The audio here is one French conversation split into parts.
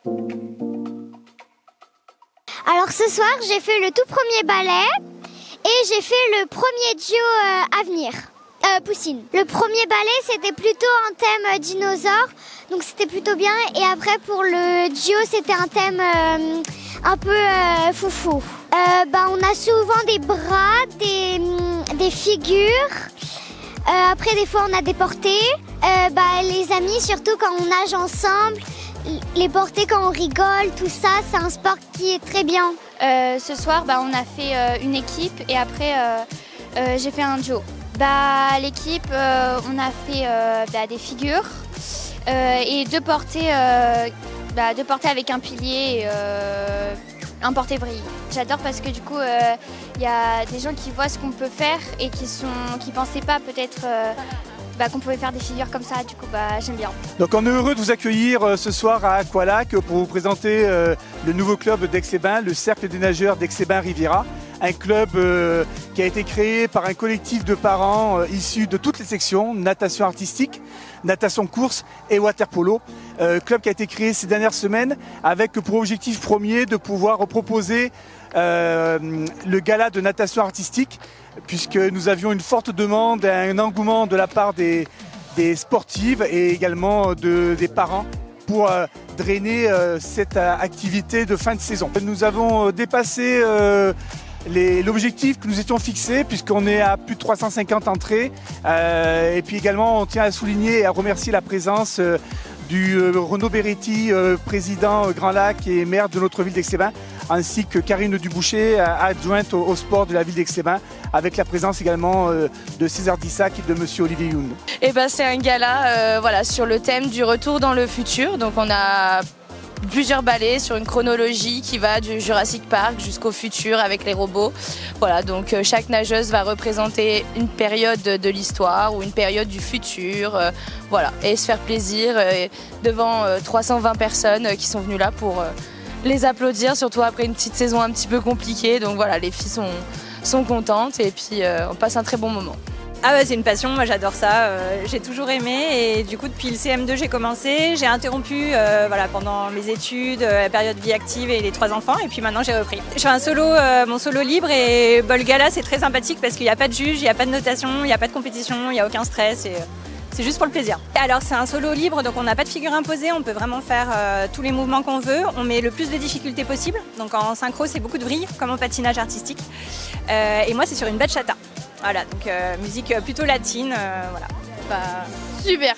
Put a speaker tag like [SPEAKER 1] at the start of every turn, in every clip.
[SPEAKER 1] Alors ce soir, j'ai fait le tout premier ballet et j'ai fait le premier duo Avenir, Poussine. Le premier ballet, c'était plutôt un thème dinosaure, donc c'était plutôt bien. Et après, pour le duo, c'était un thème un peu foufou. On a souvent des bras, des figures. Après, des fois, on a des portées. Les amis, surtout quand on nage ensemble, les portées quand on rigole, tout ça, c'est un sport qui est très bien.
[SPEAKER 2] Ce soir, on a fait une équipe et après, j'ai fait un duo. L'équipe, on a fait des figures et deux portées avec un pilier et un porté-vrille. J'adore parce que du coup, y a des gens qui voient ce qu'on peut faire et qui pensaient pas peut-être qu'on pouvait faire des figures comme ça. Du coup, j'aime bien.
[SPEAKER 3] Donc on est heureux de vous accueillir ce soir à Aqualac pour vous présenter le nouveau club d'Aix-les-Bains, le Cercle des nageurs d'Aix-les-Bains Riviera. Un club qui a été créé par un collectif de parents issus de toutes les sections, natation artistique, natation course et water polo. Club qui a été créé ces dernières semaines avec pour objectif premier de pouvoir proposer le gala de natation artistique, puisque nous avions une forte demande et un engouement de la part des sportives et également des parents pour drainer cette activité de fin de saison. Nous avons dépassé l'objectif que nous étions fixés, puisqu'on est à plus de 350 entrées. Et puis également, on tient à souligner et à remercier la présence du Renaud Beretti, président Grand Lac et maire de notre ville d'Aix-les-Bains, ainsi que Karine Duboucher, adjointe au sport de la ville d'Aix-les-Bains, avec la présence également de César Dissac et de monsieur Olivier Youn.
[SPEAKER 4] C'est un gala sur le thème du retour dans le futur. Donc on a plusieurs ballets sur une chronologie qui va du Jurassic Park jusqu'au futur avec les robots. Donc chaque nageuse va représenter une période de l'histoire ou une période du futur, et se faire plaisir devant 320 personnes qui sont venues là pour les applaudir, surtout après une petite saison un petit peu compliquée. Donc les filles sont contentes et puis on passe un très bon moment.
[SPEAKER 5] C'est une passion, moi j'adore ça, j'ai toujours aimé et du coup depuis le CM2 j'ai commencé, j'ai interrompu pendant mes études, la période vie active et les 3 enfants et puis maintenant j'ai repris. Je fais un solo, mon solo libre et le gala c'est très sympathique parce qu'il n'y a pas de juge, il n'y a pas de notation, il n'y a pas de compétition, il n'y a aucun stress. C'est juste pour le plaisir. Alors c'est un solo libre, donc on n'a pas de figure imposée, on peut vraiment faire tous les mouvements qu'on veut. On met le plus de difficultés possible, donc en synchro c'est beaucoup de vrille, comme en patinage artistique. Et moi c'est sur une bachata. Donc musique plutôt latine,
[SPEAKER 6] Super,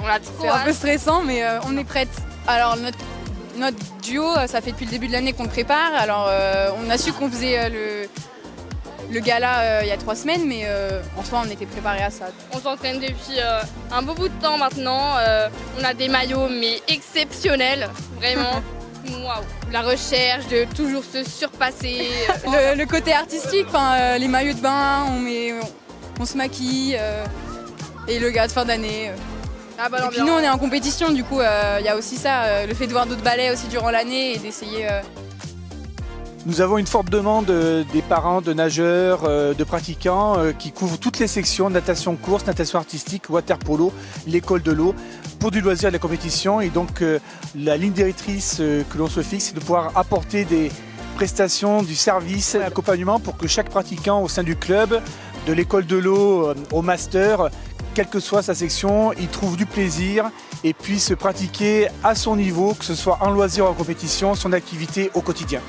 [SPEAKER 6] on a trop. C'est un peu stressant, mais on est prête. Alors notre duo, ça fait depuis le début de l'année qu'on le prépare. Alors on a su qu'on faisait le gala il y a 3 semaines, mais en soi on était préparés à ça. On s'entraîne depuis un beau bout de temps maintenant. On a des maillots mais exceptionnels, vraiment. Waouh. La recherche de toujours se surpasser. Le côté artistique, les maillots de bain, on se maquille et le gala de fin d'année. Et puis nous on est en compétition, du coup il y a aussi ça, le fait de voir d'autres ballets aussi durant l'année et d'essayer.
[SPEAKER 3] Nous avons une forte demande des parents, de nageurs, de pratiquants qui couvrent toutes les sections, natation course, natation artistique, water polo, l'école de l'eau, pour du loisir et de la compétition. Et donc la ligne directrice que l'on se fixe, c'est de pouvoir apporter des prestations, du service, accompagnement pour que chaque pratiquant au sein du club, de l'école de l'eau au master, quelle que soit sa section, il trouve du plaisir et puisse pratiquer à son niveau, que ce soit en loisir ou en compétition, son activité au quotidien.